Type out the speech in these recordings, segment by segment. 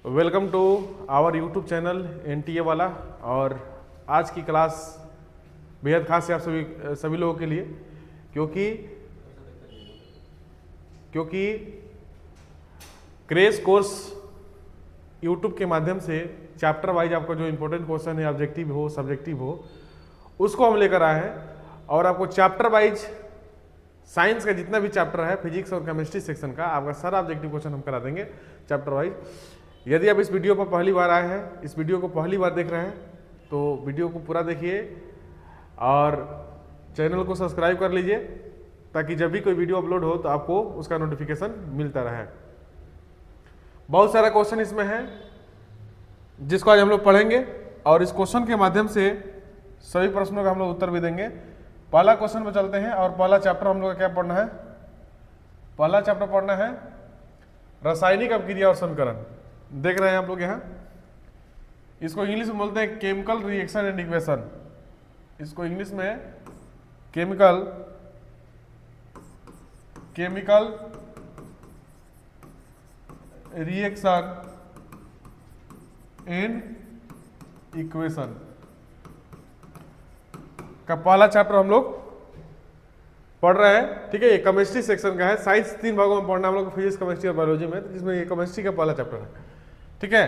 Welcome to our YouTube channel NTA वाला। और आज की क्लास बेहद खास है आप सभी लोगों के लिए, क्योंकि क्रेश कोर्स यूट्यूब के माध्यम से चैप्टर वाइज आपका जो इम्पोर्टेंट क्वेश्चन है, ऑब्जेक्टिव हो सब्जेक्टिव हो, उसको हम लेकर आए हैं। और आपको चैप्टर वाइज साइंस का जितना भी चैप्टर है, फिजिक्स और केमिस्ट्री सेक्शन का, आपका सारा ऑब्जेक्टिव क्वेश्चन हम करा देंगे चैप्टर वाइज। यदि आप इस वीडियो पर पहली बार आए हैं, इस वीडियो को पहली बार देख रहे हैं, तो वीडियो को पूरा देखिए और चैनल को सब्सक्राइब कर लीजिए, ताकि जब भी कोई वीडियो अपलोड हो तो आपको उसका नोटिफिकेशन मिलता रहे। बहुत सारा क्वेश्चन इसमें है जिसको आज हम लोग पढ़ेंगे, और इस क्वेश्चन के माध्यम से सभी प्रश्नों का हम लोग उत्तर भी देंगे। पहला क्वेश्चन पर चलते हैं, और पहला चैप्टर हम लोग का क्या पढ़ना है? पहला चैप्टर पढ़ना है रासायनिक अभिक्रिया और समीकरण। देख रहे हैं आप लोग यहाँ, इसको इंग्लिश में बोलते हैं केमिकल रिएक्शन एंड इक्वेशन। इसको इंग्लिश में केमिकल रिएक्शन एंड इक्वेशन का पहला चैप्टर हम लोग पढ़ रहे हैं। ठीक है, ये केमिस्ट्री सेक्शन का है। साइंस 3 भागों में पढ़ना हम लोग, फिजिक्स, केमिस्ट्री और बायोलॉजी में, तो जिसमें ये केमिस्ट्री का पहला चैप्टर है। ठीक है,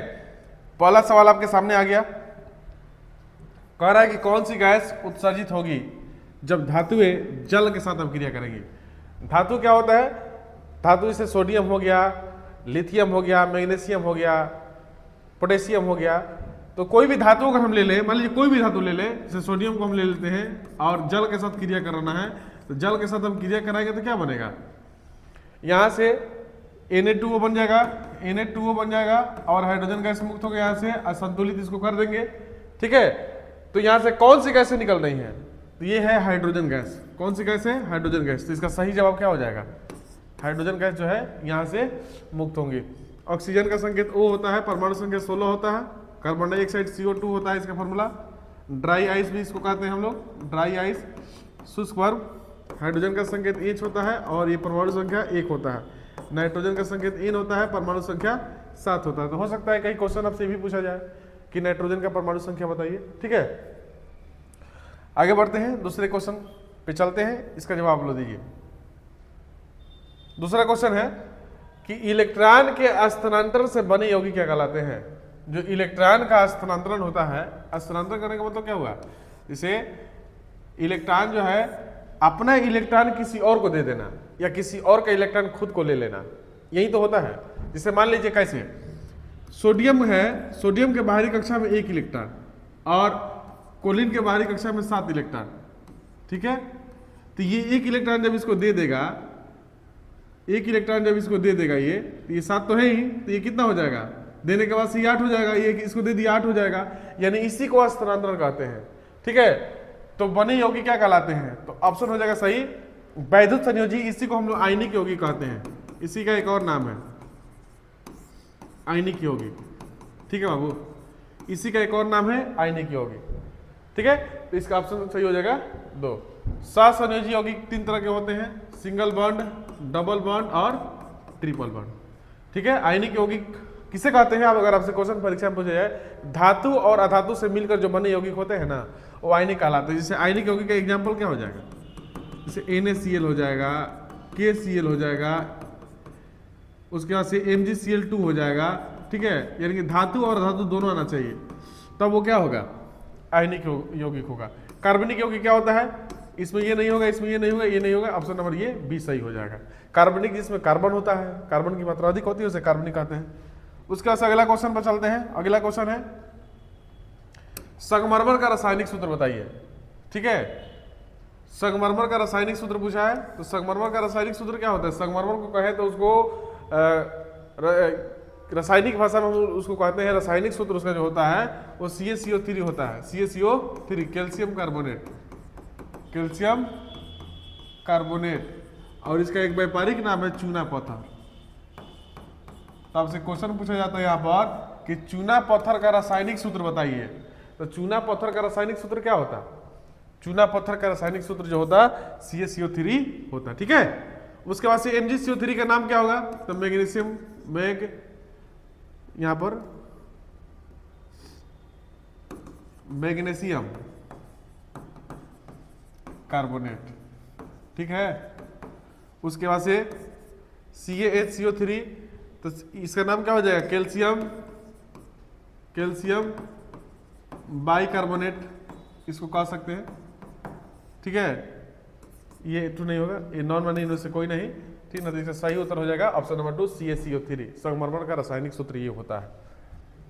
पहला सवाल आपके सामने आ गया। कह रहा है कि कौन सी गैस उत्सर्जित होगी जब धातुएं जल के साथ अभिक्रिया करेंगी। धातु क्या होता है? धातु जैसे सोडियम हो गया, लिथियम हो गया, मैग्नीशियम हो गया, पोटेशियम हो गया। तो कोई भी धातु अगर हम ले लें, मान लीजिए कोई भी धातु ले लें, जैसे सोडियम को हम ले लेते हैं और जल के साथ क्रिया कराना है, तो जल के साथ हम क्रिया कराएंगे तो क्या बनेगा? यहाँ से Na2O बन जाएगा, Na2O बन जाएगा और हाइड्रोजन गैस मुक्त होकर यहाँ से असंतुलित इसको कर देंगे। ठीक है, तो यहाँ से कौन सी गैसें निकल रही हैं? तो ये है हाइड्रोजन गैस। कौन सी गैस है? Hydrogen gas. तो इसका सही जवाब क्या हो जाएगा? हाइड्रोजन गैस जो है यहाँ से मुक्त होंगी। ऑक्सीजन का संकेत O होता है, परमाणु संकेत 16 होता है, कार्बन डाइऑक्साइड CO2 होता है इसका फॉर्मूला। ड्राई आइस भी इसको कहते हैं हम लोग, ड्राई आइस। शुष्क बर्फ, हाइड्रोजन का संकेत H होता है और ये परमाणु संख्या 1 होता है। नाइट्रोजन का संकेत N होता है, परमाणु संख्या 7 होता है। तो हो सकता है कई क्वेश्चन आपसे भी पूछा जाए कि नाइट्रोजन का परमाणु संख्या बताइए। ठीक है, आगे बढ़ते हैं, दूसरे क्वेश्चन पे चलते हैं, इसका जवाब लो दीजिए। दूसरा क्वेश्चन है कि इलेक्ट्रॉन के स्थानांतरण से बने यौगिक क्या कहलाते हैं? जो इलेक्ट्रॉन का स्थानांतरण होता है, स्थानांतरण करने का मतलब क्या हुआ? जैसे इलेक्ट्रॉन जो है अपना इलेक्ट्रॉन किसी और को दे देना, या किसी और का इलेक्ट्रॉन खुद को ले लेना, यही तो होता है। जैसे मान लीजिए कैसे सोडियम है, सोडियम के बाहरी कक्षा में 1 इलेक्ट्रॉन और कोलिन के बाहरी कक्षा में 7 इलेक्ट्रॉन। ठीक है, तो ये 1 इलेक्ट्रॉन जब इसको दे देगा, 1 इलेक्ट्रॉन जब इसको दे देगा, ये 7 तो है ही, तो ये कितना हो जाएगा? देने के बाद से 8 हो जाएगा, ये इसको दे दिया 8 हो जाएगा, यानी इसी को स्थानांतरण कहते हैं। ठीक है, तो बने यौगिक क्या कहलाते हैं? तो ऑप्शन हो जाएगा सही वैद्युत संयोजी। इसी को हम लोग आयनिक यौगिक कहते हैं, इसी का एक और नाम है आयनिक यौगिक। ठीक है बाबू, इसी का एक और नाम है आयनिक यौगिक। ठीक है, तो इसका ऑप्शन सही हो जाएगा 2। सहसंयोजी यौगिक 3 तरह के होते हैं, सिंगल बॉन्ड, डबल बॉन्ड और ट्रिपल बॉन्ड। ठीक है, आयनिक यौगिक किसे कहते हैं? आप अगर आपसे क्वेश्चन परीक्षा में पूछा जाए, धातु और अधातु से मिलकर जो बने यौगिक होते हैं ना, वो आयनिक कहलाते हैं। जैसे आयनिक यौगिक का एग्जाम्पल क्या हो जाएगा? जैसे NaCl हो जाएगा, KCl हो जाएगा, उसके बाद से MgCl2 हो जाएगा। ठीक है, यानी कि धातु और अधातु दोनों आना चाहिए, तब वो क्या होगा? आयनिक यौगिक होगा। कार्बनिक यौगिक क्या होता है? इसमें ये नहीं होगा, इसमें ये नहीं होगा, ये नहीं होगा। ऑप्शन नंबर ये B सही हो जाएगा। कार्बनिक जिसमें कार्बन होता है, कार्बन की मात्रा अधिक होती है, उसे कार्बनिक कहते हैं। उसके बाद अगला क्वेश्चन पर चलते हैं। अगला क्वेश्चन है संगमरमर का रासायनिक सूत्र बताइए। ठीक है, संगमरमर का रासायनिक सूत्र पूछा है, तो संगमरमर का रासायनिक सूत्र क्या होता है? संगमरमर को कहे तो उसको रासायनिक भाषा में उसको कहते हैं, रासायनिक सूत्र उसका जो होता है वो CaCO3 होता है। CaCO3 calcium carbonate, calcium carbonate, और इसका एक व्यापारिक नाम है चूना पत्थर। तो आपसे क्वेश्चन पूछा जाता है यहाँ पर कि चूना पत्थर का रासायनिक सूत्र बताइए। तो चूना पत्थर का रासायनिक सूत्र क्या होता? चूना पत्थर का रासायनिक सूत्र जो होता CaCO3 होता। ठीक है, उसके बाद से MgCO3 का नाम क्या होगा? तो मैग्नीशियम, मैग यहां पर मैग्नीशियम कार्बोनेट, ठीक है। उसके बाद से CaHCO3, तो इसका नाम क्या हो जाएगा, कैल्शियम बाइकार्बोनेट, इसको कह सकते हैं, ठीक है। ये टू नहीं होगा, ये नॉन मानी इनमें से कोई नहीं, ठीक ना। तो इसका सही उत्तर हो जाएगा ऑप्शन नंबर 2 CaCO3। संगमरमर का रासायनिक सूत्र ये होता है।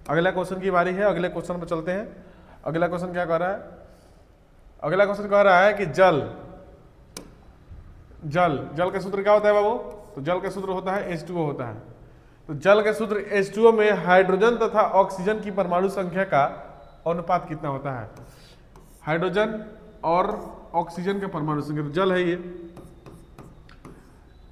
अगला क्वेश्चन की बारी है, अगले क्वेश्चन पर चलते हैं। अगला क्वेश्चन क्या कह रहा है, अगला क्वेश्चन कह रहा है कि जल का सूत्र क्या होता है बाबू, तो जल का सूत्र होता है H2O होता है। तो जल के सूत्र H2O में हाइड्रोजन तथा ऑक्सीजन की परमाणु संख्या का अनुपात कितना होता है। हाइड्रोजन और ऑक्सीजन का परमाणु संख्या, तो जल है ये,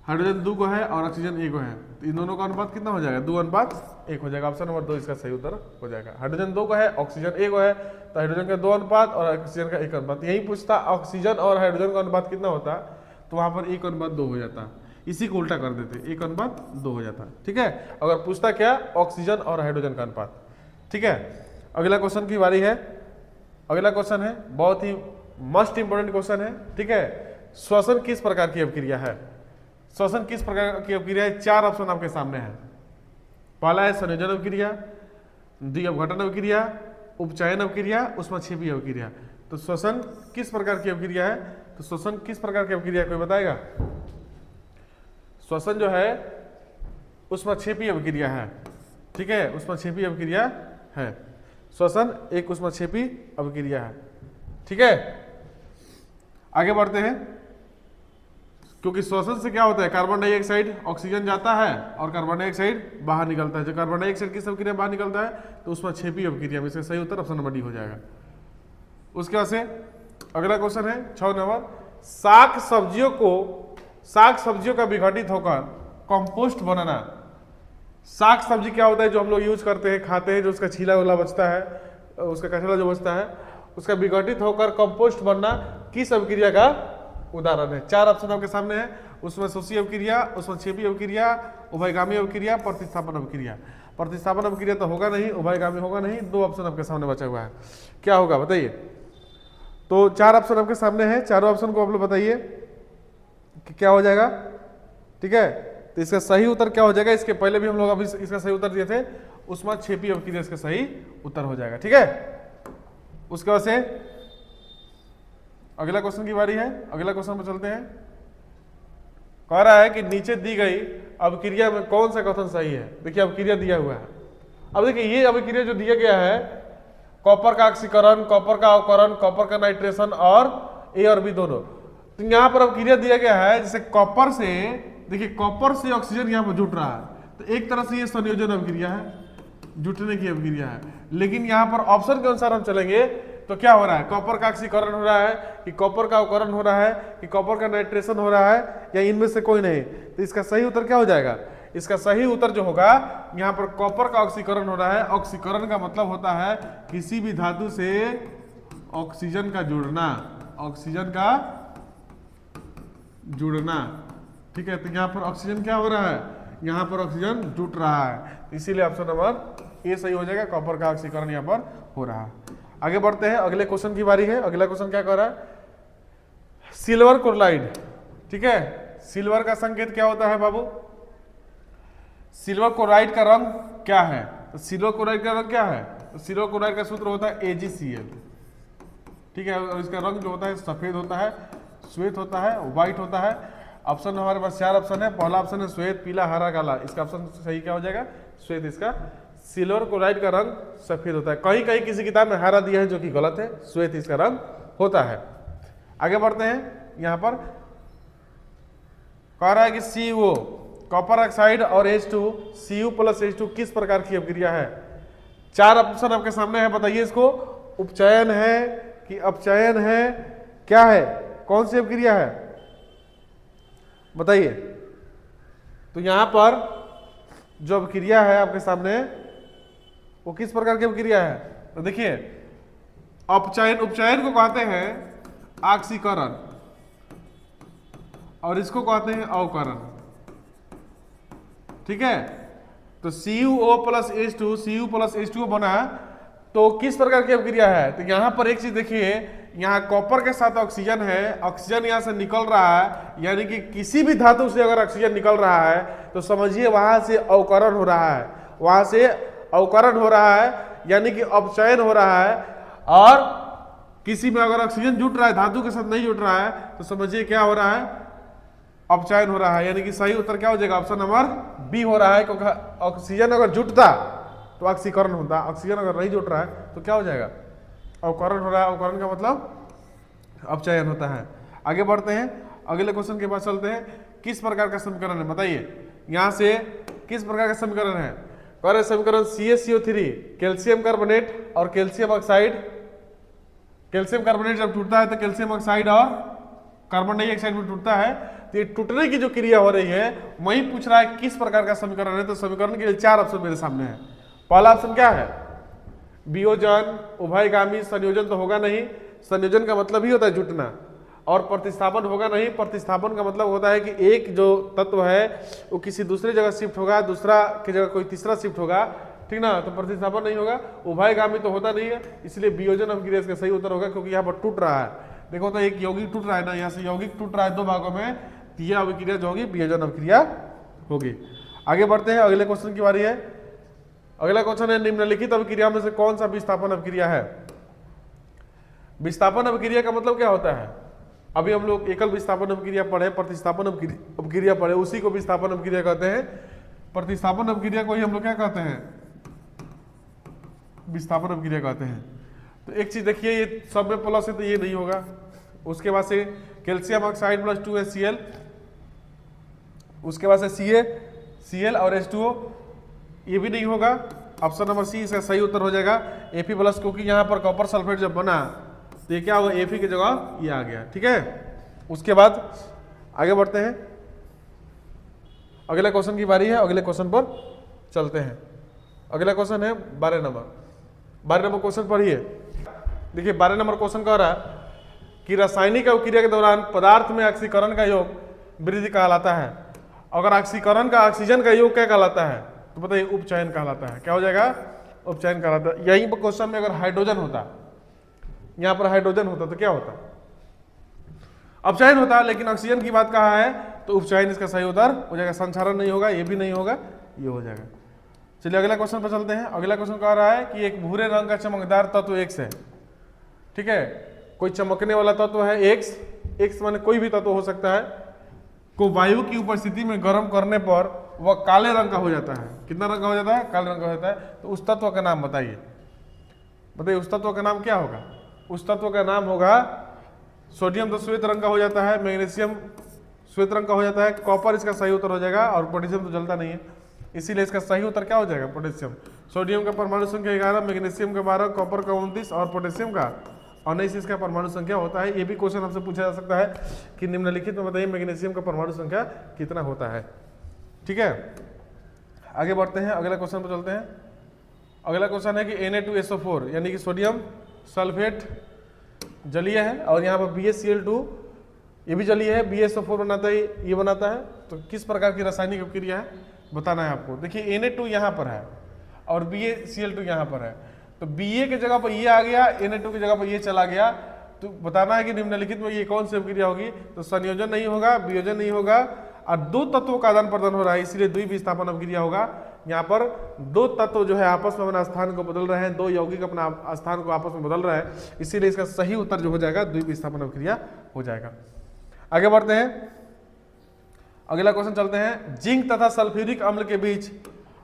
हाइड्रोजन 2 को है और ऑक्सीजन 1 को है, तो इन दोनों का अनुपात कितना हो जाएगा, 2:1 हो जाएगा। ऑप्शन नंबर 2 इसका सही उत्तर हो जाएगा। हाइड्रोजन 2 को है, ऑक्सीजन 1 को है, तो हाइड्रोजन का 2 अनुपात और ऑक्सीजन का 1 अनुपात। यही पूछता ऑक्सीजन और हाइड्रोजन का अनुपात कितना होता, तो वहां पर 1:2 हो जाता, इसी को उल्टा कर देते, 1:2 हो जाता, ठीक है। अगर पूछता क्या, ऑक्सीजन और हाइड्रोजन का अनुपात, ठीक है। अगला क्वेश्चन की बारी है। अगला क्वेश्चन है बहुत ही मोस्ट इंपोर्टेंट क्वेश्चन है, ठीक है। श्वसन किस प्रकार की अभिक्रिया है, श्वसन किस प्रकार की अभिक्रिया है। 4 ऑप्शन आपके सामने है। पहला है संयोजन अभिक्रिया, द्वितीय अपघटन अभिक्रिया, उपचयन अभिक्रिया, ऊष्मक्षेपी अभिक्रिया। तो श्वसन किस प्रकार की अभिक्रिया है, तो श्वसन किस प्रकार की अभिक्रिया कोई बताएगा। श्वसन जो है ऊष्मक्षेपी अभिक्रिया है, ठीक है, ऊष्मक्षेपी अभिक्रिया है। श्वसन एक ऊष्मक्षेपी अभिक्रिया है, ठीक है। आगे बढ़ते हैं, क्योंकि श्वसन से क्या होता है, कार्बन डाइऑक्साइड ऑक्सीजन जाता है और कार्बन डाइऑक्साइड बाहर निकलता है। जो कार्बन डाइऑक्साइड किस अभिक्रिया बाहर निकलता है, तो ऊष्मक्षेपी अभिक्रिया में। इसका सही उत्तर ऑप्शन नंबर डी हो जाएगा। उसके बाद से अगला क्वेश्चन है 6 नंबर, साग सब्जियों का विघटित होकर कंपोस्ट बनाना। साग सब्जी क्या होता है, जो हम लोग यूज करते हैं, खाते हैं, जो उसका छीला उला बचता है, उसका कचरा जो बचता है, उसका विघटित होकर कंपोस्ट बनना किस अभिक्रिया का उदाहरण है। 4 ऑप्शन आपके सामने है, उसमें शोषी अभिक्रिया, ऊष्मक्षेपी अभिक्रिया, उभयगामी अभिक्रिया, प्रतिस्थापन अभिक्रिया। प्रतिस्थापन अभिक्रिया तो होगा नहीं, उभयगामी होगा नहीं, 2 ऑप्शन आपके सामने बचा हुआ है, क्या होगा बताइए। तो 4 ऑप्शन आपके सामने है, चारों ऑप्शन को आप लोग बताइए कि क्या हो जाएगा, ठीक है। तो इसका सही उत्तर क्या हो जाएगा, इसके पहले भी हम लोग अभी इसका सही उत्तर दिए थे, ऊष्मक्षेपी अभिक्रिया इसका सही उत्तर हो जाएगा, ठीक है। उसके बाद से अगला क्वेश्चन की बारी है। अगला क्वेश्चन पर चलते हैं। कह रहा है कि नीचे दी गई अभिक्रिया में कौन सा कथन सही है। देखिए अभिक्रिया दिया हुआ है। अब देखिए ये अभिक्रिया जो दिया गया है, कॉपर का ऑक्सीकरण, कॉपर का अवकरण, कॉपर का नाइट्रेशन और ए और बी दोनों। तो यहाँ पर अभिक्रिया दिया गया है, जैसे कॉपर से, देखिए कॉपर से ऑक्सीजन यहाँ पर जुट रहा है, तो एक तरह से ये संयोजन अभिक्रिया है, जुटने की अभिक्रिया है। लेकिन यहाँ पर ऑप्शन के अनुसार हम चलेंगे तो क्या हो रहा है, कॉपर का ऑक्सीकरण हो रहा है कि कॉपर का अवकरण हो रहा है कि कॉपर का नाइट्रेशन हो रहा है, या इनमें से कोई नहीं। तो इसका सही उत्तर क्या हो जाएगा, इसका सही उत्तर जो होगा, यहाँ पर कॉपर का ऑक्सीकरण हो रहा है। ऑक्सीकरण का मतलब होता है किसी भी धातु से ऑक्सीजन का जुड़ना, ऑक्सीजन का जुड़ना, ठीक है। तो यहाँ पर ऑक्सीजन क्या हो रहा है, यहाँ पर ऑक्सीजन जुट रहा है, इसीलिए ऑप्शन नंबर ए सही हो जाएगा, कॉपर का ऑक्सीकरण यहाँ पर हो रहा है। आगे बढ़ते हैं, अगले क्वेश्चन की बारी है। अगला क्वेश्चन क्या कह रहा है, सिल्वर क्लोराइड, ठीक है। सिल्वर का संकेत क्या होता है बाबू, सिल्वर क्लोराइड का रंग क्या है, तो सिल्वर क्लोराइड का रंग क्या है, तो सिल्वर क्लोराइड का सूत्र होता है AgCl, ठीक है। और इसका रंग जो होता है सफेद होता है, श्वेत होता है, व्हाइट होता है। ऑप्शन हमारे पास 4 ऑप्शन है। पहला ऑप्शन है श्वेत, पीला, हरा, काला। इसका ऑप्शन सही क्या हो जाएगा, श्वेत। इसका सिल्वर क्लोराइड का रंग सफेद होता है। कहीं कहीं किसी किताब में हरा दिया है जो कि गलत है, श्वेत इसका रंग होता है। आगे बढ़ते हैं, यहां पर कह रहा है कि CO कॉपर ऑक्साइड और H2 Cu + H2 किस प्रकार की अभिक्रिया है। 4 ऑप्शन आपके सामने है, बताइए इसको, उपचयन है कि अपचयन है, क्या है, कौन सी अभिक्रिया है बताइए। तो यहां पर जो अभिक्रिया है आपके सामने वो किस प्रकार की अभिक्रिया है, तो देखिए अपचयन, उपचयन को कहते हैं ऑक्सीकरण और इसको कहते हैं अवकरण, ठीक है। तो CuO plus H2 Cu plus H2O बना, तो किस प्रकार की अभिक्रिया है? तो यहाँ पर एक चीज देखिए, यहाँ कॉपर के साथ ऑक्सीजन है, ऑक्सीजन यहाँ से निकल रहा है, यानी कि किसी भी धातु से अगर ऑक्सीजन निकल रहा है तो समझिए वहां से अवकरण हो रहा है, वहां से अवकरण हो रहा है, यानी कि अपचयन हो रहा है। और किसी में अगर ऑक्सीजन जुट रहा है, धातु के साथ नहीं जुट रहा है, तो समझिए क्या हो रहा है? अपचयन हो रहा है, यानी कि सही उत्तर क्या हो जाएगा? ऑप्शन नंबर बी हो रहा है, क्योंकि ऑक्सीजन अगर जुटता तो ऑक्सीकरण होता, ऑक्सीजन अगर नहीं जुट रहा है तो क्या हो जाएगा? अवकरण हो रहा है, अवकरण का मतलब अपचयन होता है। आगे बढ़ते हैं, अगले क्वेश्चन के पास चलते हैं। किस प्रकार का समीकरण है बताइए? यहां से किस प्रकार का समीकरण है? कह रहे समीकरण CaCO3 कैल्शियम कार्बोनेट और कैल्शियम ऑक्साइड, कैल्शियम कार्बोनेट जब टूटता है तो कैल्शियम ऑक्साइड और कार्बन डाइऑक्साइड में टूटता है, तो ये टूटने की जो क्रिया हो रही है वही पूछ रहा है किस प्रकार का समीकरण है। तो समीकरण के लिए 4 ऑप्शन मेरे सामने है। पहला ऑप्शन क्या है? वियोजन, उभयगामी, संयोजन तो होगा नहीं, संयोजन का मतलब ही होता है जुटना, और प्रतिस्थापन होगा नहीं, प्रतिस्थापन का मतलब होता है कि एक जो तत्व है वो किसी दूसरी जगह शिफ्ट होगा, दूसरा की जगह कोई तीसरा शिफ्ट होगा, ठीक ना, तो प्रतिस्थापन नहीं होगा। उभयगामी तो होता नहीं है, इसलिए वियोजन अभिक्रिया इसका सही उत्तर होगा, क्योंकि यहाँ पर टूट रहा है। देखो तो एक यौगिक टूट रहा है ना, यहाँ से यौगिक टूट रहा है 2 भागों में, तो यह अभिक्रिया जो होगी वियोजन अभिक्रिया होगी। आगे बढ़ते हैं, अगले क्वेश्चन की बारी है। अगला क्वेश्चन है निम्नलिखित अभिक्रिया में से कौन सा विस्थापन अभिक्रिया है? विस्थापन अभिक्रिया का मतलब क्या होता है? अभी हम लोग एकल विस्थापन अभिक्रिया पढ़े, प्रतिस्थापन अभिक्रिया पढ़े, उसी को विस्थापन अभिक्रिया कहते हैं। प्रतिस्थापन अभिक्रिया को ही हम लोग क्या कहते हैं? विस्थापन अभिक्रिया कहते हैं। तो एक चीज देखिए, ये सब में प्लस है तो ये नहीं होगा। उसके बाद से कैल्शियम ऑक्साइड प्लस 2HCl, उसके बाद से Cl और H2O, ये भी नहीं होगा। ऑप्शन नंबर सी इसका सही उत्तर हो जाएगा। Fe प्लस, क्योंकि यहाँ पर कॉपर सल्फेट जब बना तो ये क्या होगा? Fe की जगह ये आ गया, ठीक है। उसके बाद आगे बढ़ते हैं, अगले क्वेश्चन की बारी है, अगले क्वेश्चन पर चलते हैं। अगला क्वेश्चन है 12 नंबर क्वेश्चन पढ़िए। देखिए 12 नंबर क्वेश्चन कह रहा है कि रासायनिक अभिक्रिया के दौरान पदार्थ में ऑक्सीकरण का योग वृद्धि कहलाता है। अगर ऑक्सीकरण का ऑक्सीजन का योग क्या कहलाता है? तो बताइए उपचयन कहलाता है। क्या हो जाएगा? उपचयन कहलाता है। यही क्वेश्चन में अगर हाइड्रोजन होता, यहाँ पर हाइड्रोजन होता तो क्या होता? अपचयन होता, लेकिन ऑक्सीजन की बात कहा है तो उपचयन इसका सही उत्तर हो जाएगा। संचारण नहीं होगा, ये भी नहीं होगा, ये हो जाएगा। चलिए अगला क्वेश्चन पर चलते हैं। अगला क्वेश्चन कह रहा है कि एक भूरे रंग का चमकदार तत्व X है, ठीक है, कोई चमकने वाला तत्व है X माने कोई भी तत्व हो सकता है, को वायु की उपस्थिति में गर्म करने पर वह काले रंग का हो जाता है। कितना रंग का हो जाता है? काले रंग का हो जाता है। तो उस तत्व का नाम बताइए, उस तत्व का नाम क्या होगा? उस तत्व का नाम होगा सोडियम, तो श्वेत रंग का हो जाता है, मैग्नीशियम श्वेत रंग का हो जाता है, कॉपर इसका सही उत्तर हो जाएगा, और पोटेशियम तो जलता नहीं है, इसीलिए इसका सही उत्तर क्या हो जाएगा? पोटेशियम। सोडियम का परमाणु संख्या 11, मैग्नीशियम का 12, कॉपर का 29 और पोटेशियम का 19 इसका परमाणु संख्या होता है। ये भी क्वेश्चन हमसे पूछा जा सकता है कि निम्नलिखित में बताइए मैग्नीशियम का परमाणु संख्या कितना होता है, ठीक है। आगे बढ़ते हैं, अगला क्वेश्चन पर चलते हैं। अगला क्वेश्चन है कि Na2SO4 यानी कि सोडियम सल्फेट जलीय है, और यहाँ पर BaCl2 ये भी जलीय है, BaSO4 बनाता है, ये बनाता है। तो किस प्रकार की रासायनिक अभिक्रिया है बताना है आपको। देखिए Na2 यहाँ पर है और BaCl2 यहाँ पर है, तो Ba की जगह पर ये आ गया, Na2 की जगह पर ये चला गया, तो बताना है कि निम्नलिखित में ये कौन सी अभिक्रिया होगी। तो संयोजन नहीं होगा, वियोजन नहीं होगा, और 2 तत्वों का आदान प्रदान हो रहा है, इसलिए द्विविस्थापन अभिक्रिया होगा। यहाँ पर 2 तत्व जो है आपस में अपना स्थान को बदल रहे हैं, 2 यौगिक अपना स्थान को आपस में बदल रहे हैं, इसीलिए इसका सही उत्तर जो हो जाएगा द्विविस्थापन अभिक्रिया हो जाएगा। आगे बढ़ते हैं, अगला क्वेश्चन चलते हैं। जिंक तथा सल्फ्यूरिक अम्ल के बीच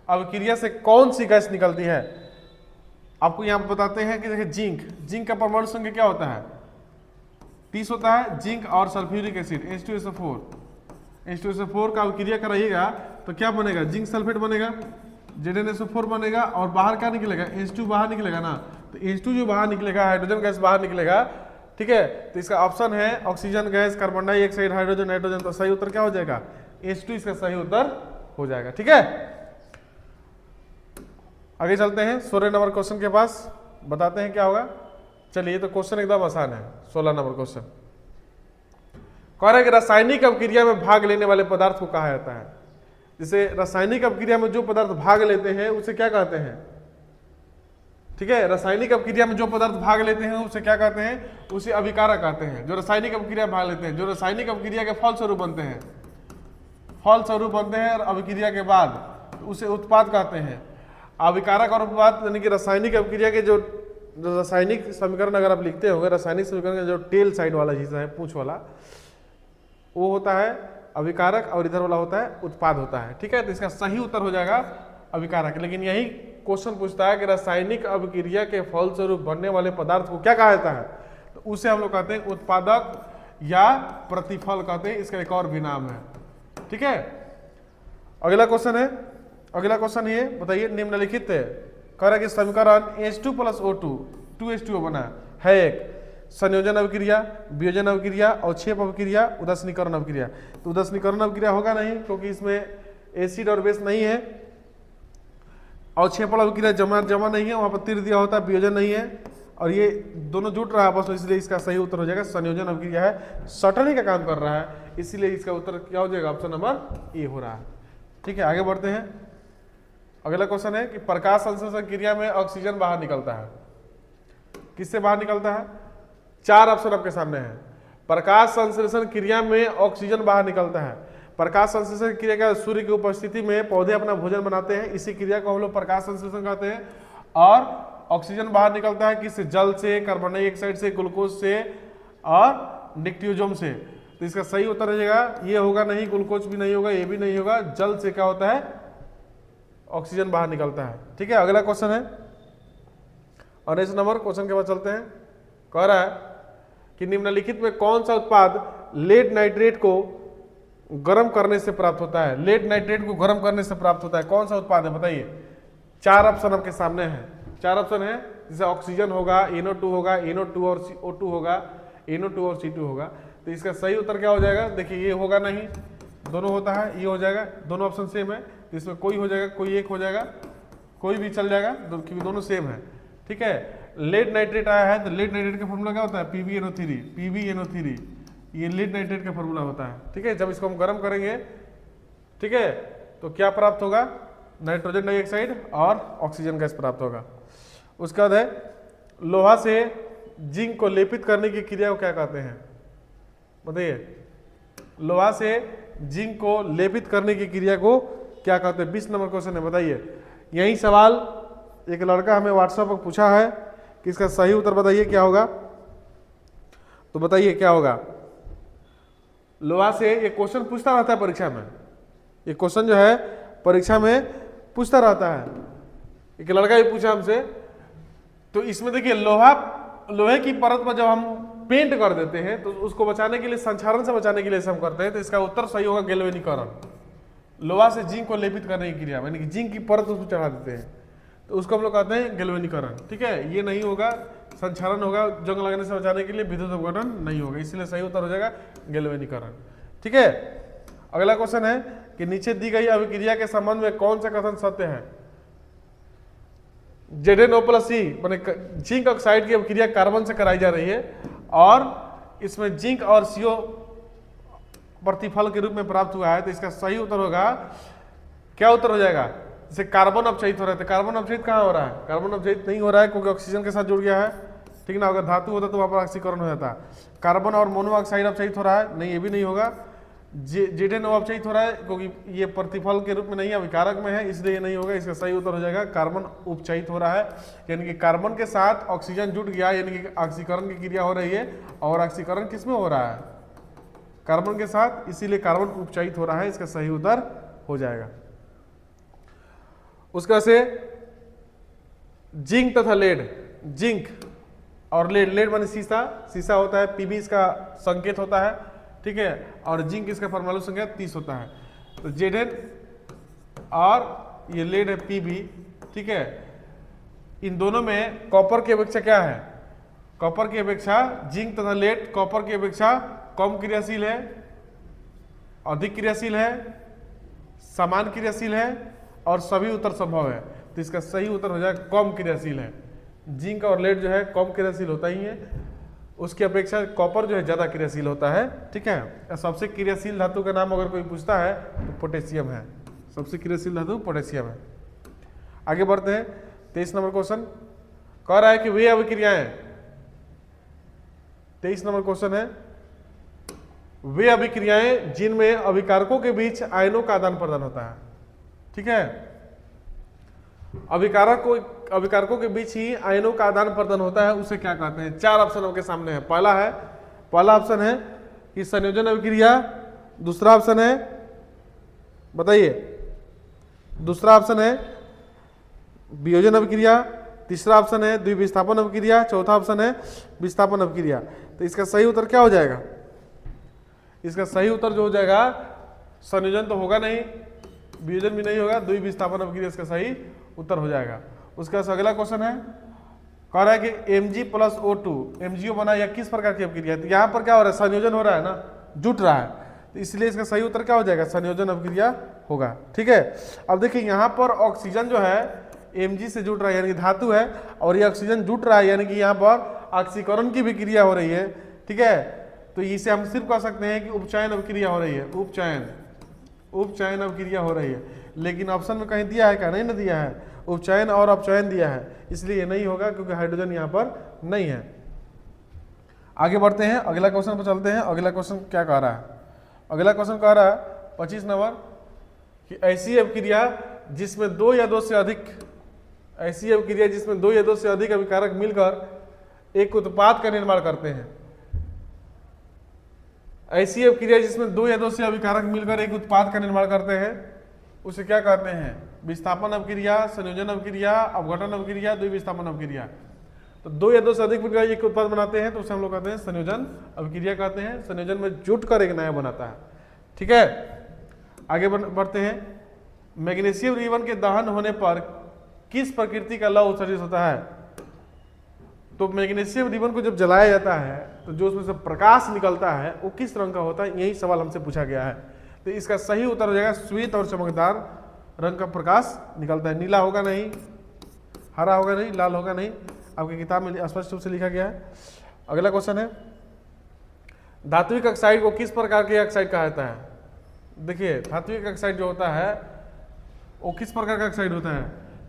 अभिक्रिया से कौन सी गैस निकलती है? आपको यहाँ बताते हैं कि देखिए जिंक का परमाणु संख्या क्या होता है? 30 होता है। जिंक और सल्फ्यूरिक एसिड H2SO4 का अभिक्रिया कराइएगा तो क्या बनेगा? जिंक सल्फेट बनेगा, ZnSO4 बनेगा, और बाहर क्या निकलेगा? H2 बाहर निकलेगा ना, तो H2 जो बाहर निकलेगा, हाइड्रोजन गैस बाहर निकलेगा, ठीक है। तो इसका ऑप्शन है oxygen gas, carbon dioxide, hydrogen, nitrogen. तो सही उत्तर क्या हो जाएगा? H2 इसका सही उत्तर हो जाएगा, ठीक है। आगे चलते हैं 16 नंबर क्वेश्चन के पास, बताते हैं क्या होगा। चलिए, तो क्वेश्चन एकदम आसान है। 16 नंबर क्वेश्चन कह रहा है कि रासायनिक अभिक्रिया में भाग लेने वाले पदार्थ को कहा जाता है। जैसे रासायनिक अपक्रिया में जो पदार्थ भाग लेते हैं उसे क्या कहते हैं, ठीक है, रासायनिक अपक्रिया में जो पदार्थ भाग लेते हैं उसे क्या कहते हैं, उसे अभिकारक कहते हैं। जो रासायनिक अपक्रिया भाग लेते हैं, जो रासायनिक अपक्रिया के फल स्वरूप बनते हैं, फल स्वरूप बनते हैं और अभिक्रिया के बाद उसे उत्पाद कहते हैं। अभिकारक और उत्पाद यानी कि रासायनिक अपक्रिया के जो रासायनिक समीकरण अगर आप लिखते होंगे, रासायनिक समीकरण का जो टेल साइड वाला हिस्सा है, पूंछ वाला, वो होता है अभिकारक और इधर वाला होता है उत्पाद होता है, ठीक है। तो इसका सही उत्तर हो जाएगा अभिकारक। लेकिन यही क्वेश्चन पूछता है कि रासायनिक अभिक्रिया के फलस्वरूप बनने वाले पदार्थ को क्या कहा जाता है, तो उसे हम लोग कहते हैं उत्पादक या प्रतिफल कहते हैं। इसका एक और भी नाम है, ठीक है। अगला क्वेश्चन है, अगला क्वेश्चन ये बताइए, निम्नलिखित कह रहा है कि समीकरण H2 + O2 2H2O बना है एक संयोजन अभिक्रिया, वियोजन अभिक्रिया, अवक्षेप अभिक्रिया, उदासीनीकरण अभिक्रिया। तो उदासीनीकरण अभिक्रिया होगा नहीं क्योंकि इसमें एसिड और बेस नहीं है। अवक्षेपण अभिक्रिया जमा नहीं है, वहां पर तीर दिया होता है, वियोजन नहीं है, और ये दोनों जुट रहा है आपस में, इसलिए इसका सही उत्तर हो जाएगा संयोजन अभिक्रिया है, सटनी का काम कर रहा है, इसीलिए इसका उत्तर क्या हो जाएगा, ऑप्शन नंबर ए हो रहा है, ठीक है। आगे बढ़ते हैं। अगला क्वेश्चन है कि प्रकाश संश्लेषण क्रिया में ऑक्सीजन बाहर निकलता है, किससे बाहर निकलता है, 4 ऑप्शन आपके सामने है। प्रकाश संश्लेषण क्रिया में ऑक्सीजन बाहर निकलता है। प्रकाश संश्लेषण क्रिया का सूर्य की उपस्थिति में पौधे अपना भोजन बनाते हैं, इसी क्रिया को हम लोग प्रकाश संश्लेषण कहते हैं। और ऑक्सीजन बाहर निकलता है किससे, जल से, कार्बन डाइऑक्साइड से, ग्लूकोज से और निक्टियोजोम से। तो इसका सही उत्तर हो जाएगा, ये होगा नहीं, ग्लूकोज भी नहीं होगा, ये भी नहीं होगा, जल से क्या होता है, ऑक्सीजन बाहर निकलता है, ठीक है। अगला क्वेश्चन है 19 नंबर क्वेश्चन के बाद चलते हैं। कह रहा है कि निम्नलिखित में कौन सा उत्पाद लेड नाइट्रेट को गर्म करने से प्राप्त होता है, लेड नाइट्रेट को गर्म करने से प्राप्त होता है, कौन सा उत्पाद है बताइए। 4 ऑप्शन आपके सामने है, 4 ऑप्शन है, जैसे ऑक्सीजन होगा, NO2 होगा, NO2 और O2 होगा, NO2 और C2 होगा। तो इसका सही उत्तर क्या हो जाएगा, देखिए ये होगा नहीं, दोनों होता है, ये हो जाएगा, दोनों ऑप्शन सेम है, तो इसमें कोई हो जाएगा, कोई एक हो जाएगा, कोई भी चल जाएगा, क्योंकि दोनों सेम है, ठीक है। लेड नाइट्रेट आया है, तो लेड नाइट्रेट का फॉर्मूला क्या होता है, PbNO3, ये लेड नाइट्रेट का फॉर्मूला होता है, ठीक है। जब इसको हम गर्म करेंगे, ठीक है, तो क्या प्राप्त होगा, नाइट्रोजन डाइऑक्साइड और ऑक्सीजन गैस प्राप्त होगा। उसके बाद है लोहा से जिंक को लेपित करने की क्रिया को क्या कहते हैं, बताइए। लोहा से जिंक को लेपित करने की क्रिया को क्या कहते हैं, 20 नंबर क्वेश्चन है, बताइए। यही सवाल एक लड़का हमें व्हाट्सएप पर पूछा है कि इसका सही उत्तर बताइए क्या होगा, तो बताइए क्या होगा। लोहा से ये क्वेश्चन पूछता रहता है परीक्षा में, ये क्वेश्चन जो है परीक्षा में पूछता रहता है, एक लड़का भी पूछा हमसे। तो इसमें देखिए लोहे की परत पर जब हम पेंट कर देते हैं तो उसको बचाने के लिए, संक्षारण से बचाने के लिए हम करते हैं, तो इसका उत्तर सही होगा गैल्वेनीकरण। लोहा से जिंक को लेपित करने की क्रिया, यानी कि जिंक की परत उसको चढ़ा देते हैं, तो उसको हम लोग कहते हैं गैल्वेनीकरण, ठीक है। ये नहीं होगा, संक्षारण होगा, जंग लगने से बचाने के लिए, विद्युत अपघटन नहीं होगा, इसलिए सही उत्तर हो जाएगा गैल्वेनीकरण, ठीक है। अगला क्वेश्चन है कि नीचे दी गई अभिक्रिया के संबंध में कौन सा कथन सत्य है। ZnO+C माने जिंक ऑक्साइड की अभिक्रिया कार्बन से कराई जा रही है और इसमें जिंक और CO प्रतिफल के रूप में प्राप्त हुआ है, तो इसका सही उत्तर होगा, क्या उत्तर हो जाएगा, जैसे कार्बन अपचयित हो रहा है, तो कार्बन अपचयित कहाँ हो रहा है, कार्बन अपचयित नहीं हो रहा है क्योंकि ऑक्सीजन के साथ जुड़ गया है, ठीक ना। अगर धातु होता तो वहाँ पर ऑक्सीकरण हो जाता। कार्बन और मोनोऑक्साइड अपचयित हो रहा है, नहीं ये भी नहीं होगा। ZnO अपचयित हो रहा है क्योंकि ये प्रतिफल के रूप में नहीं है, अभिकारक में है, इसलिए ये नहीं होगा। इसका सही उत्तर हो जाएगा कार्बन उपचयित हो रहा है, यानी कि कार्बन के साथ ऑक्सीजन जुट गया, यानी कि ऑक्सीकरण की क्रिया हो रही है। और ऑक्सीकरण किस में हो रहा है, कार्बन के साथ, इसीलिए कार्बन उपचयित हो रहा है, इसका सही उत्तर हो जाएगा। उसका से जिंक तथा लेड, जिंक और लेड माने शीशा होता है, Pb इसका संकेत होता है, ठीक है, और जिंक इसका परमाणु संख्या 30 होता है। तो Zn और ये लेड है Pb, ठीक है। इन दोनों में कॉपर की अपेक्षा क्या है, कॉपर की अपेक्षा जिंक तथा लेड कॉपर की अपेक्षा कम क्रियाशील है, अधिक क्रियाशील है, समान क्रियाशील है और सभी उत्तर संभव है। तो इसका सही उत्तर हो जाएगा कम क्रियाशील है। जिंक और लेड जो है कम क्रियाशील होता ही है, उसकी अपेक्षा कॉपर जो है ज्यादा क्रियाशील होता है, ठीक है। सबसे क्रियाशील धातु का नाम अगर कोई पूछता है तो पोटेशियम है, सबसे क्रियाशील धातु पोटेशियम है। आगे बढ़ते हैं 23 नंबर क्वेश्चन कह रहा है कि वे अभिक्रियाएं, 23 नंबर क्वेश्चन है वे अभिक्रियाएं जिनमें अभिकारकों के बीच आयनों का आदान प्रदान होता है। ठीक है, अभिकारकों के बीच ही आयनों का आदान प्रदान होता है, उसे क्या कहते हैं? 4 ऑप्शन आपके सामने है। पहला ऑप्शन है कि संयोजन अभिक्रिया, दूसरा ऑप्शन है बताइए, दूसरा ऑप्शन है वियोजन अभिक्रिया, तीसरा ऑप्शन है द्विविस्थापन अभिक्रिया, चौथा ऑप्शन है विस्थापन अभिक्रिया। तो इसका सही उत्तर क्या हो जाएगा? इसका सही उत्तर जो हो जाएगा, संयोजन तो होगा नहीं, वियोजन भी नहीं होगा, द्विविस्थापन अभिक्रिया इसका सही उत्तर हो जाएगा। उसके बाद अगला क्वेश्चन है कह रहा है कि Mg + O2 MgO बना, यह किस प्रकार की अभिक्रिया है? यहाँ पर क्या हो रहा है? संयोजन हो रहा है ना, जुट रहा है, तो इसलिए इसका सही उत्तर क्या हो जाएगा? संयोजन अभिक्रिया होगा। ठीक है, अब देखिए यहाँ पर ऑक्सीजन जो है Mg से जुट रहा है, यानी कि धातु है, और ये ऑक्सीजन जुट रहा है, यानी कि यहाँ पर ऑक्सीकरण की भी क्रिया हो रही है। ठीक है, तो इसे हम सिर्फ कह सकते हैं कि उपचयन अभिक्रिया हो रही है, उपचयन अभिक्रिया हो रही है। लेकिन ऑप्शन में कहीं दिया है क्या? नहीं ना दिया है, उपचयन और अपचयन दिया है, इसलिए ये नहीं होगा क्योंकि हाइड्रोजन यहाँ पर नहीं है। आगे बढ़ते हैं, अगला क्वेश्चन पर चलते हैं। अगला क्वेश्चन क्या कह रहा है? अगला क्वेश्चन कह रहा है 25 नंबर कि ऐसी अभिक्रिया जिसमें 2 या 2 से अधिक, ऐसी अभिक्रिया जिसमें 2 या 2 से अधिक अभिकारक मिलकर एक उत्पाद का निर्माण करते हैं। ऐसी अभिक्रिया जिसमें 2 या 2 से अभिकारक मिलकर एक उत्पाद का निर्माण करते हैं, उसे क्या कहते हैं? विस्थापन अभिक्रिया, संयोजन अभिक्रिया, अपघटन अभिक्रिया, द्विविस्थापन अभिक्रिया। तो 2 या 2 से अधिक मिलकर एक उत्पाद बनाते हैं तो उसे हम लोग कहते हैं संयोजन अभिक्रिया कहते हैं। संयोजन में जुट कर एक नया बनाता है। ठीक है, आगे बढ़ते हैं। मैग्नीशियम रिबन के दहन होने पर किस प्रकृति का लौह उत्सर्जित होता है? तो मैग्नीशियम रिबन को जब जलाया जाता है तो जो उसमें से प्रकाश निकलता है वो किस रंग का होता है? यही सवाल हमसे पूछा गया है। तो इसका सही उत्तर हो जाएगा श्वेत और चमकदार रंग का प्रकाश निकलता है। नीला होगा नहीं, हरा होगा नहीं, लाल होगा नहीं, आपकी किताब में स्पष्ट रूप से लिखा गया है। अगला क्वेश्चन है धात्विक ऑक्साइड को किस प्रकार के ऑक्साइड कहा जाता है? देखिए, धात्विक ऑक्साइड जो होता है वो किस प्रकार का ऑक्साइड होता है?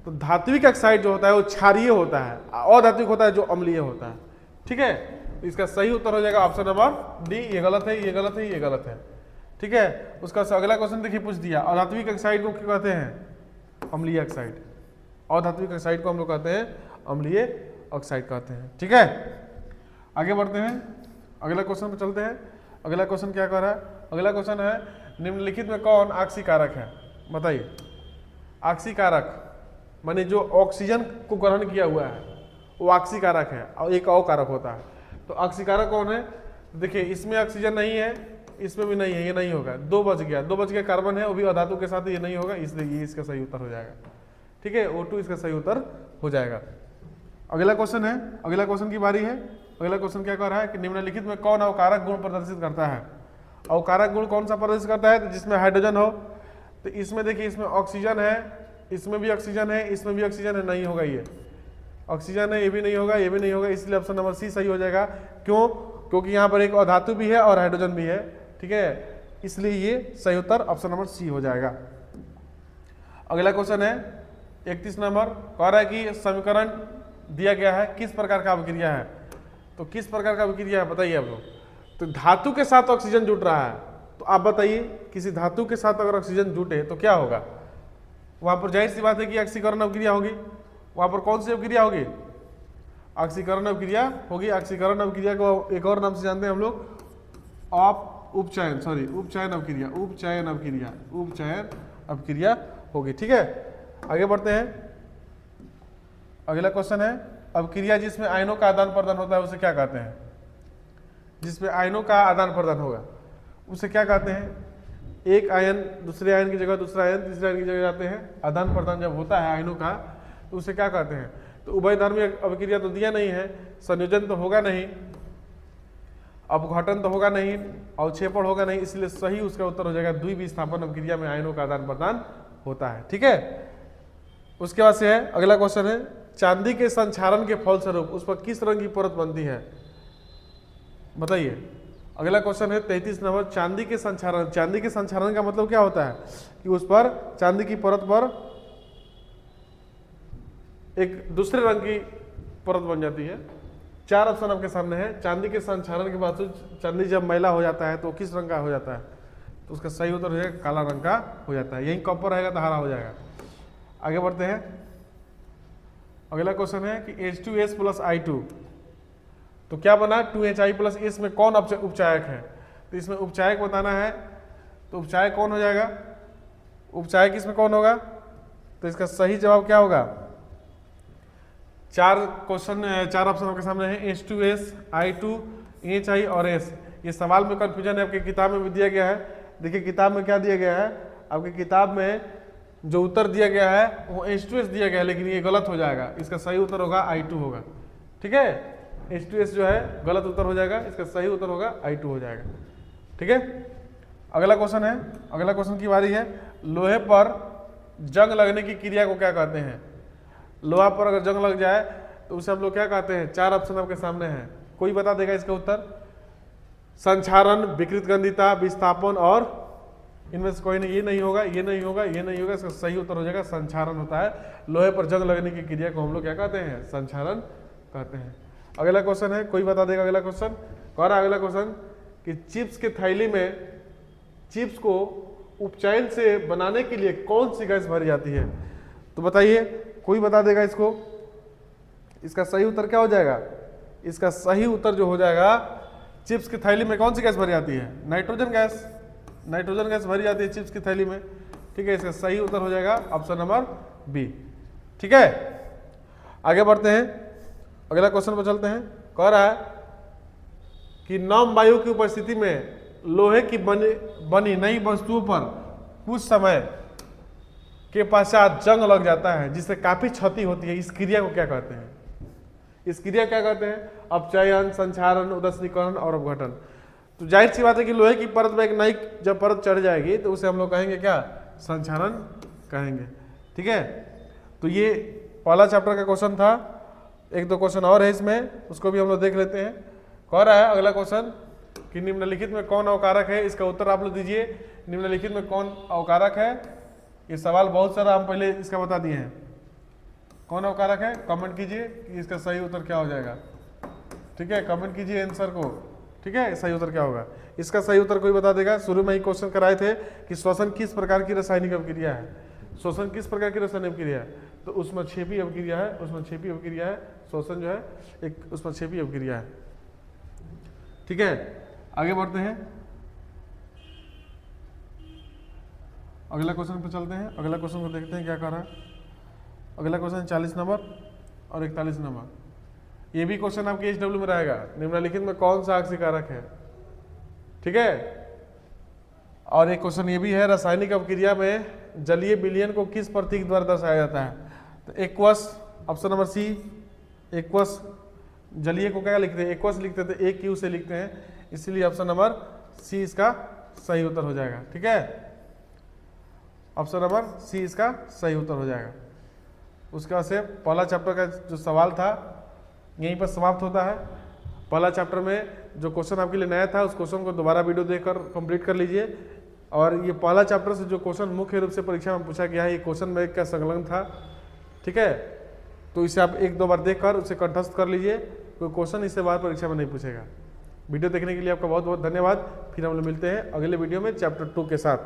तो धात्विक ऑक्साइड जो होता है वो क्षारीय होता है, अधात्विक होता है जो अम्लीय होता है। ठीक है, तो इसका सही उत्तर हो जाएगा ऑप्शन नंबर डी। ये गलत है, ये गलत है, ये गलत है। ठीक है, उसका अगला क्वेश्चन देखिए पूछ दिया, अधात्विक ऑक्साइड को क्या कहते हैं? अम्लीय ऑक्साइड। अधात्विक ऑक्साइड को हम लोग कहते हैं अम्लीय ऑक्साइड कहते हैं। ठीक है, आगे बढ़ते हैं, अगला क्वेश्चन पे चलते हैं। अगला क्वेश्चन क्या कह रहा है? अगला क्वेश्चन है निम्नलिखित में कौन आक्सीकारक है? बताइए। आक्सीकारक माने जो ऑक्सीजन को ग्रहण किया हुआ है वो आक्सीकारक है, और एक अकारक होता है। तो आक्सीकारक कौन है? देखिए, इसमें ऑक्सीजन नहीं है, इसमें भी नहीं है, ये नहीं होगा। 2 बच गया कार्बन है, वो भी अधातु के साथ, ये नहीं होगा, इसलिए ये इसका सही उत्तर हो जाएगा। ठीक है, O2 इसका सही उत्तर हो जाएगा। अगला क्वेश्चन है, अगला क्वेश्चन की बारी है। अगला क्वेश्चन क्या कह रहा है कि निम्नलिखित में कौन अवकारक गुण प्रदर्शित करता है? अवकारक गुण कौन सा प्रदर्शित करता है? तो जिसमें हाइड्रोजन हो। तो इसमें देखिए, इसमें ऑक्सीजन है, इसमें भी ऑक्सीजन है, इसमें भी ऑक्सीजन है, नहीं होगा। ये ऑक्सीजन है, ये भी नहीं होगा, ये भी नहीं होगा, इसलिए ऑप्शन नंबर सी सही हो जाएगा। क्यों? क्योंकि यहाँ पर एक अधातु भी है और हाइड्रोजन भी है। ठीक है, इसलिए ये सही उत्तर ऑप्शन नंबर सी हो जाएगा। अगला क्वेश्चन है 31 नंबर, कह रहा है कि समीकरण दिया गया है, किस प्रकार का अभिक्रिया है? तो किस प्रकार का अभिक्रिया है बताइए आप लोग। तो धातु के साथ ऑक्सीजन जुट रहा है, तो आप बताइए किसी धातु के साथ अगर ऑक्सीजन जुटे तो क्या होगा? वहां पर जाहिर सी बात है कि ऑक्सीकरण अभिक्रिया होगी। वहां पर कौन सी अभिक्रिया होगी? ऑक्सीकरण अभिक्रिया होगी। ऑक्सीकरण अभिक्रिया को एक और नाम से जानते हैं हम लोग, उपचयन अभिक्रिया, उपचयन अभिक्रिया होगी। ठीक है, आगे बढ़ते हैं। अगला क्वेश्चन है अभिक्रिया जिसमें आयनों का आदान प्रदान होता है उसे क्या कहते हैं? जिसमें आयनों का आदान प्रदान होगा उसे क्या कहते हैं? एक आयन दूसरे आयन की जगह, दूसरा आयन तीसरे आयन की जगह जाते हैं। आदान प्रदान जब होता है आयनों का तो उसे क्या कहते हैं? तो उभयधर्मी अभिक्रिया तो दिया नहीं है, संयोजन तो होगा नहीं, अपघटन तो होगा नहीं, अवक्षेपण होगा नहीं, इसलिए सही उसका उत्तर हो जाएगा द्विविस्थापन अभिक्रिया में आयनों का आदान प्रदान होता है। ठीक है, उसके बाद से है अगला क्वेश्चन है चांदी के संक्षारण के फलस्वरूप उस पर किस रंग की परत बनती है? बताइए। अगला क्वेश्चन है 33 नंबर, चांदी के संचारण। चांदी के संचारण का मतलब क्या होता है कि उस पर चांदी की परत पर एक दूसरे रंग की परत बन जाती है। 4 ऑप्शन आपके सामने है। चांदी के संचारण के बाद चांदी जब मैला हो जाता है तो किस रंग का हो जाता है? तो उसका सही उत्तर हो जाएगा काला रंग का हो जाता है। यही कॉपर रहेगा तो हरा हो जाएगा। आगे बढ़ते हैं। अगला क्वेश्चन है कि H2S प्लस I2 तो क्या बना? 2HI प्लस इसमें कौन उपचायक है? तो इसमें उपचायक बताना है। तो उपचायक कौन हो जाएगा? उपचायक इसमें कौन होगा? तो इसका सही जवाब क्या होगा? 4 ऑप्शन आपके सामने है, H2S, I2, HI और S। ये सवाल में कंफ्यूजन है, आपकी किताब में भी दिया गया है। देखिए किताब में क्या दिया गया है, आपकी किताब में जो उत्तर दिया गया है वो H2S दिया गया है, लेकिन ये गलत हो जाएगा। इसका सही उत्तर होगा I2 होगा। ठीक है, H2S जो है गलत उत्तर हो जाएगा, इसका सही उत्तर होगा I2 हो जाएगा। ठीक है, अगला क्वेश्चन है। अगला क्वेश्चन की बारी है। लोहे पर जंग लगने की क्रिया को क्या कहते हैं? लोहा पर अगर जंग लग जाए तो उसे हम लोग क्या कहते हैं? 4 ऑप्शन आपके सामने हैं, कोई बता देगा इसका उत्तर? संक्षारण, विकृत गंधिता, विस्थापन और इनमें से कोई नहीं। ये नहीं होगा, ये नहीं होगा, ये नहीं होगा। इसका सही उत्तर हो जाएगा संक्षारण होता है। लोहे पर जंग लगने की क्रिया को हम लोग क्या कहते हैं? संक्षारण कहते हैं। अगला क्वेश्चन है, कोई बता देगा अगला क्वेश्चन? कह रहा है अगला क्वेश्चन कि चिप्स के थैली में चिप्स को उपचयन से बनाने के लिए कौन सी गैस भरी जाती है? तो बताइए, कोई बता देगा इसको? इसका सही उत्तर क्या हो जाएगा? इसका सही उत्तर जो हो जाएगा, चिप्स की थैली में कौन सी गैस भरी जाती है? Nitrogen gas. नाइट्रोजन गैस भरी जाती है चिप्स की थैली में। ठीक है, इसका सही उत्तर हो जाएगा ऑप्शन नंबर बी। ठीक है, आगे बढ़ते हैं, अगला क्वेश्चन पर चलते हैं। कह रहा है कि नम वायु की उपस्थिति में लोहे की बनी नई वस्तुओं पर कुछ समय के पश्चात जंग लग जाता है जिससे काफी क्षति होती है। इस क्रिया को क्या कहते हैं? इस क्रिया क्या कहते हैं? अपचयन, संक्षारण, उदासीनीकरण और अपघटन। तो जाहिर सी बात है कि लोहे की परत में एक नई जब परत चढ़ जाएगी तो उसे हम लोग कहेंगे क्या? संक्षारण कहेंगे। ठीक है, तो ये पहला चैप्टर का क्वेश्चन था। 1-2 क्वेश्चन और है इसमें, उसको भी हम लोग देख लेते हैं। कह रहा है अगला क्वेश्चन कि निम्नलिखित में कौन अवकारक है? इसका उत्तर आप लोग दीजिए। निम्नलिखित में कौन अवकारक है? ये सवाल बहुत सारा हम पहले इसका बता दिए हैं। कौन अवकारक है? कमेंट कीजिए कि इसका सही उत्तर क्या हो जाएगा। ठीक है, कमेंट कीजिए आंसर को। ठीक है, सही उत्तर क्या होगा? इसका सही उत्तर कोई बता देगा? शुरू में ही क्वेश्चन कराए थे कि श्वसन किस प्रकार की रासायनिक अभिक्रिया है? श्वसन किस प्रकार की रासायनिक अभिक्रिया है? तो उसमें क्षेपी अभिक्रिया है, उसमें क्षेपी अभिक्रिया है। श्वसन जो है एक उसमें क्षेपी अभिक्रिया है। ठीक है, आगे बढ़ते हैं, अगला क्वेश्चन पर चलते हैं। अगला क्वेश्चन को देखते हैं क्या कर रहा है। अगला क्वेश्चन 40 नंबर और 41 नंबर। ये भी क्वेश्चन आपके HW में रहेगा। निम्नलिखित में कौन सा अक्सीकारक है? ठीक है, और एक क्वेश्चन ये भी है, रासायनिक अपक्रिया में जलीय विलयन को किस प्रतीक द्वारा दर्शाया जाता है? तो aqueous, option number C, aqueous. जलीय को क्या लिखते हैं? एक्वस लिखते थे, एक क्यू से लिखते हैं, इसलिए ऑप्शन नंबर सी इसका सही उत्तर हो जाएगा। ठीक है, ऑप्शन नंबर सी इसका सही उत्तर हो जाएगा। उसके बाद से पहला चैप्टर का जो सवाल था यहीं पर समाप्त होता है। पहला चैप्टर में जो क्वेश्चन आपके लिए नया था उस क्वेश्चन को दोबारा वीडियो देखकर कंप्लीट कर लीजिए। और ये पहला चैप्टर से जो क्वेश्चन मुख्य रूप से परीक्षा में पूछा गया है, ये क्वेश्चन में का संलग्न था। ठीक है, तो इसे आप 1-2 बार देखकर उसे कंठस्थ कर लीजिए। कोई क्वेश्चन इससे बाद परीक्षा में नहीं पूछेगा। वीडियो देखने के लिए आपका बहुत बहुत धन्यवाद। फिर हम लोग मिलते हैं अगले वीडियो में चैप्टर 2 के साथ।